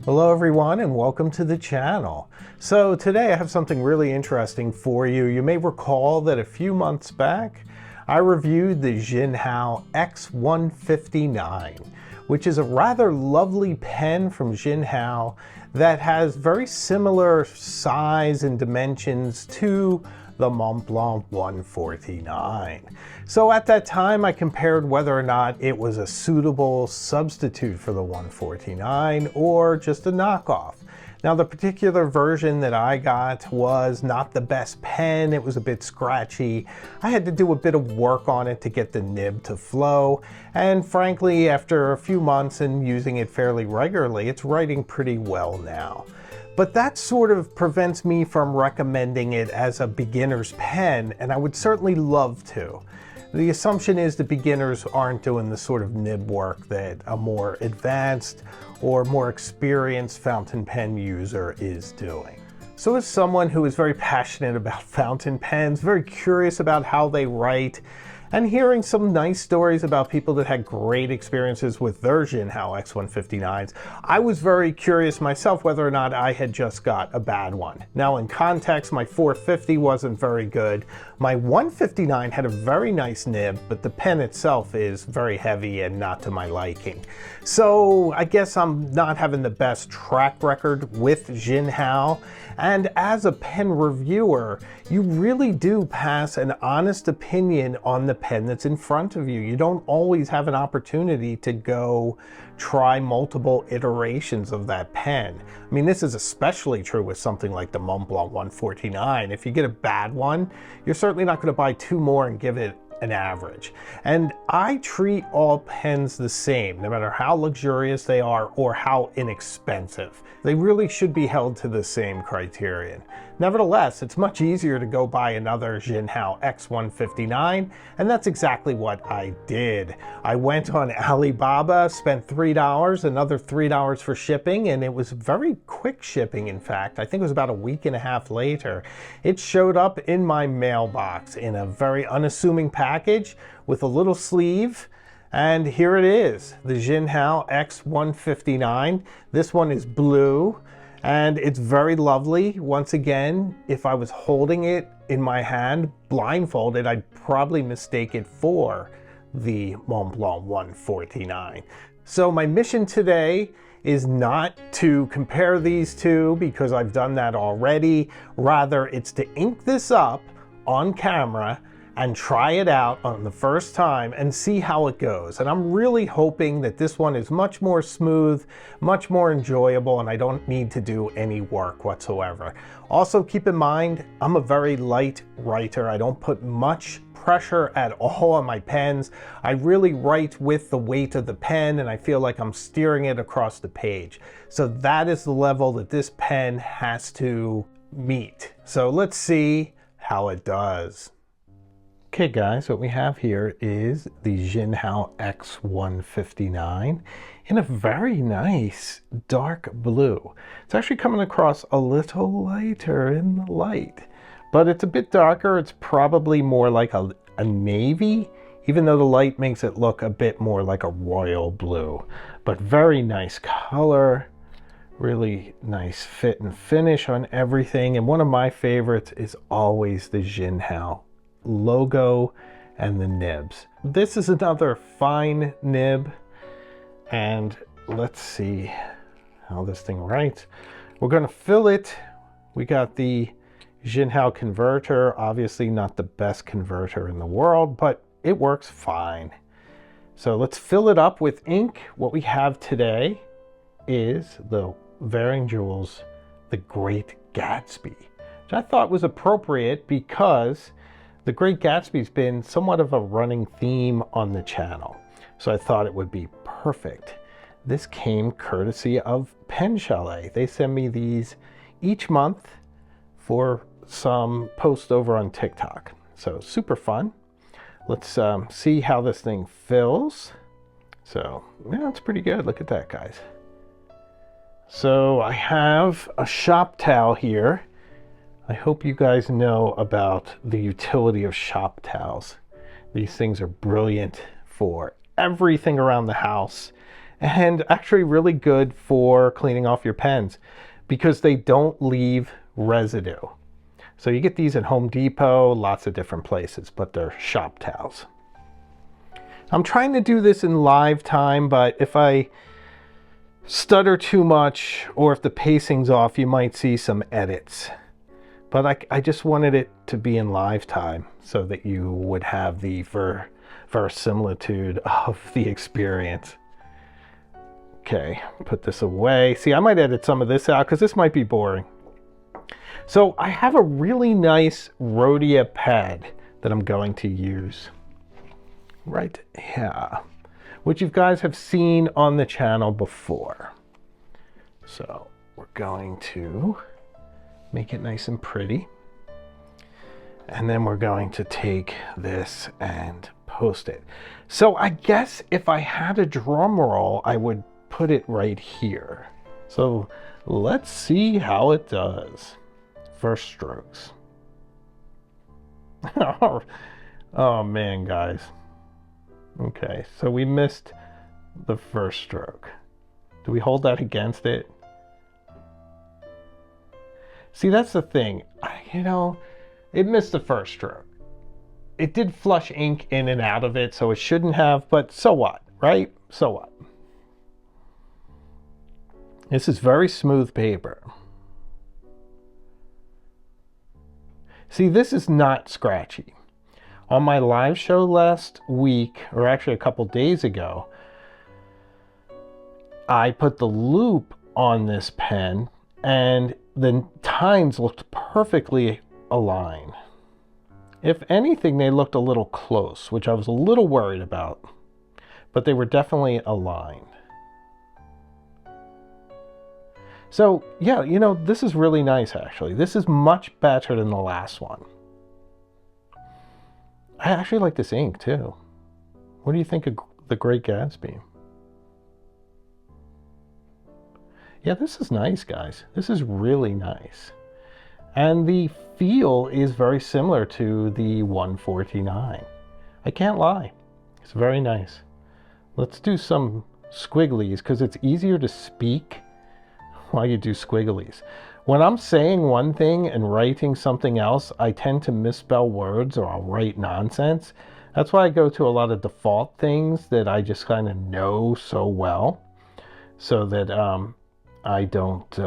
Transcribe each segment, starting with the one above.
Hello everyone and welcome to the channel. So today I have something really interesting for you. You may recall that a few months back I reviewed the Jinhao X159, which is a rather lovely pen from Jinhao that has very similar size and dimensions to the Montblanc 149. So at that time I compared whether or not it was a suitable substitute for the 149 or just a knockoff. Now the particular version that I got was not the best pen. It was a bit scratchy. I had to do a bit of work on it to get the nib to flow, and frankly after a few months and using it fairly regularly, it's writing pretty well now. But that sort of prevents me from recommending it as a beginner's pen, and I would certainly love to. The assumption is that beginners aren't doing the sort of nib work that a more advanced or more experienced fountain pen user is doing. So as someone who is very passionate about fountain pens, very curious about how they write, and hearing some nice stories about people that had great experiences with their Jinhao X159s, I was very curious myself whether or not I had just got a bad one. Now in context, my 450 wasn't very good. My 159 had a very nice nib, but the pen itself is very heavy and not to my liking. So I guess I'm not having the best track record with Jinhao. And as a pen reviewer, you really do pass an honest opinion on the pen that's in front of you. You don't always have an opportunity to go try multiple iterations of that pen. I mean, this is especially true with something like the Montblanc 149. If you get a bad one, you're certainly not going to buy two more and give it an average. And I treat all pens the same, no matter how luxurious they are or how inexpensive. They really should be held to the same criterion. Nevertheless, it's much easier to go buy another Jinhao X159, and that's exactly what I did. I went on Alibaba, spent $3, another $3 for shipping, and it was very quick shipping, in fact. I think it was about a week and a half later. It showed up in my mailbox in a very unassuming package with a little sleeve. And here it is, the Jinhao X159. This one is blue and it's very lovely. Once again, if I was holding it in my hand blindfolded, I'd probably mistake it for the Montblanc 149. So my mission today is not to compare these two because I've done that already. Rather, it's to ink this up on camera and try it out on the first time and see how it goes. And I'm really hoping that this one is much more smooth, much more enjoyable, and I don't need to do any work whatsoever. Also keep in mind, I'm a very light writer. I don't put much pressure at all on my pens. I really write with the weight of the pen and I feel like I'm steering it across the page. So that is the level that this pen has to meet. So let's see how it does. Okay guys, what we have here is the Jinhao X159 in a very nice dark blue. It's actually coming across a little lighter in the light, but it's a bit darker. It's probably more like a navy, even though the light makes it look a bit more like a royal blue. But very nice color, really nice fit and finish on everything. And one of my favorites is always the Jinhao logo and the nibs. This is another fine nib, and let's see how this thing writes. We're going to fill it. We got the Jinhao converter, obviously not the best converter in the world, but it works fine. So let's fill it up with ink. What we have today is the Varying Jewels The Great Gatsby, which I thought was appropriate because The Great Gatsby's been somewhat of a running theme on the channel, so I thought it would be perfect. This came courtesy of Pen Chalet. They send me these each month for some post over on TikTok. So super fun. Let's see how this thing fills. So yeah, it's pretty good. Look at that, guys. So I have a shop towel here. I hope you guys know about the utility of shop towels. These things are brilliant for everything around the house. and actually really good for cleaning off your pens because they don't leave residue. So you get these at Home Depot, lots of different places, but they're shop towels. I'm trying to do this in live time, but if I stutter too much or if the pacing's off, you might see some edits. But I just wanted it to be in live time so that you would have the verisimilitude of the experience. Okay, put this away. See, I might edit some of this out because this might be boring. So I have a really nice Rhodia pad that I'm going to use right here, which you guys have seen on the channel before. So we're going to make it nice and pretty. And then we're going to take this and post it. So I guess if I had a drum roll, I would put it right here. So let's see how it does. First strokes. Oh man, guys. Okay, so we missed the first stroke. Do we hold that against it? See, that's the thing. It missed the first stroke. It did flush ink in and out of it, so it shouldn't have, but so what, right? So what? This is very smooth paper. See, this is not scratchy. On my live show last week, or actually a couple days ago, I put the loop on this pen and the tines looked perfectly aligned. If anything, they looked a little close, which I was a little worried about, but they were definitely aligned. So yeah, this is really nice actually. This is much better than the last one. I actually like this ink too. What do you think of The Great Gatsby? Yeah, this is nice, guys. This is really nice. And the feel is very similar to the 149. I can't lie. It's very nice. Let's do some squigglies because it's easier to speak while you do squigglies. When I'm saying one thing and writing something else, I tend to misspell words or I'll write nonsense. That's why I go to a lot of default things that I just kind of know so well so that I don't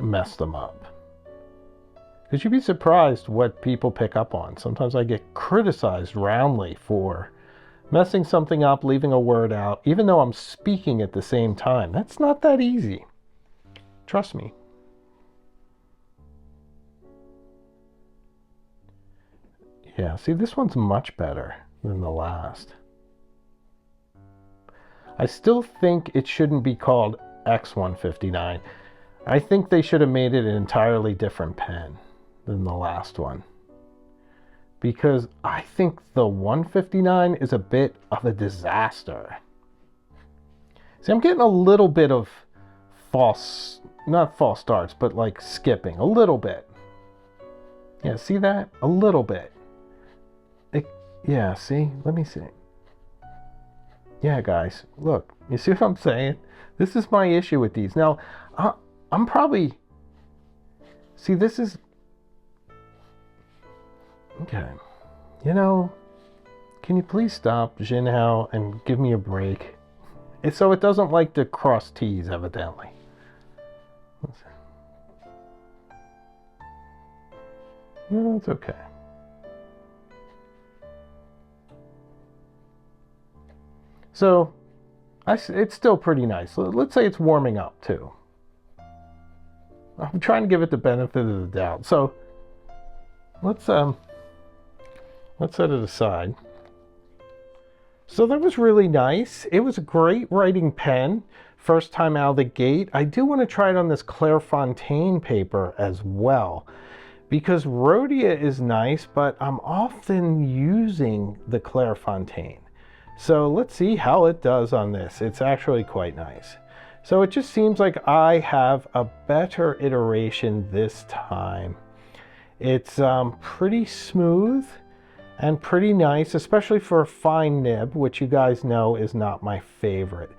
mess them up. Because you'd be surprised what people pick up on. Sometimes I get criticized roundly for messing something up, leaving a word out, even though I'm speaking at the same time. That's not that easy. Trust me. Yeah, see, this one's much better than the last. I still think it shouldn't be called X159. I think they should have made it an entirely different pen than the last one. Because I think the 159 is a bit of a disaster. See, I'm getting a little bit of not false starts, but like skipping a little bit. Yeah, see that? A little bit. Yeah, see? Let me see. Yeah, guys, look. You see what I'm saying? This is my issue with these. Now, I'm probably... See, this is... Okay. Can you please stop, Jinhao, and give me a break? So it doesn't like to cross T's, evidently. No, it's okay. So, it's still pretty nice. Let's say it's warming up too. I'm trying to give it the benefit of the doubt. So, let's set it aside. So that was really nice. It was a great writing pen. First time out of the gate. I do want to try it on this Clairefontaine paper as well. Because Rhodia is nice, but I'm often using the Clairefontaine. So let's see how it does on this. It's actually quite nice. So it just seems like I have a better iteration this time. It's pretty smooth and pretty nice, especially for a fine nib, which you guys know is not my favorite.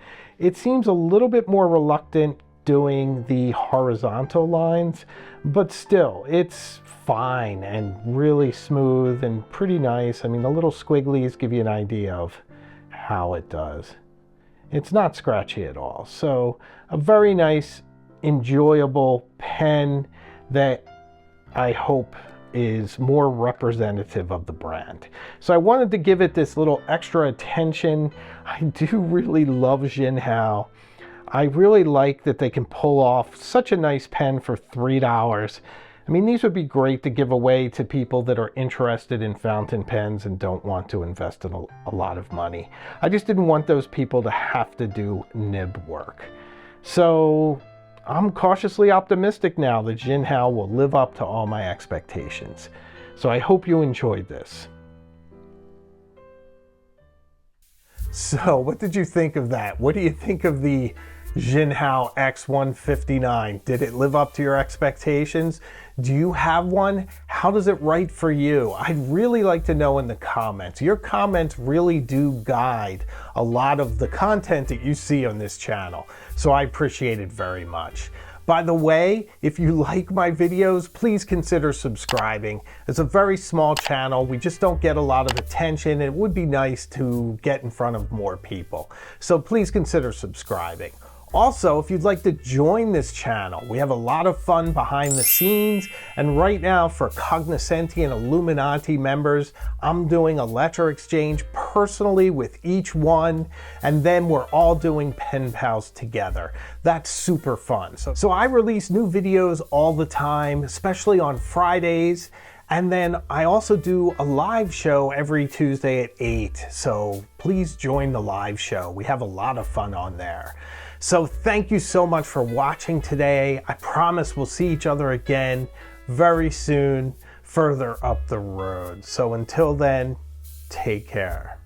it seems a little bit more reluctant doing the horizontal lines, but still, it's fine and really smooth and pretty nice. I mean, the little squigglies give you an idea of how it does. It's not scratchy at all. So a very nice, enjoyable pen that I hope is more representative of the brand. So I wanted to give it this little extra attention. I do really love Jinhao. I really like that they can pull off such a nice pen for $3. I mean, these would be great to give away to people that are interested in fountain pens and don't want to invest in a lot of money. I just didn't want those people to have to do nib work. So I'm cautiously optimistic now that Jinhao will live up to all my expectations. So I hope you enjoyed this. So what did you think of that? What do you think of the Jinhao X159? Did it live up to your expectations? Do you have one? How does it write for you? I'd really like to know in the comments. Your comments really do guide a lot of the content that you see on this channel, so I appreciate it very much. By the way, if you like my videos, please consider subscribing. It's a very small channel. We just don't get a lot of attention. It would be nice to get in front of more people. So please consider subscribing. Also, if you'd like to join this channel, we have a lot of fun behind the scenes. And right now, for Cognoscenti and Illuminati members, I'm doing a letter exchange personally with each one. And then we're all doing pen pals together. That's super fun. So I release new videos all the time, especially on Fridays. And then I also do a live show every Tuesday at 8. So please join the live show. We have a lot of fun on there. So thank you so much for watching today. I promise we'll see each other again very soon, further up the road. So until then, take care.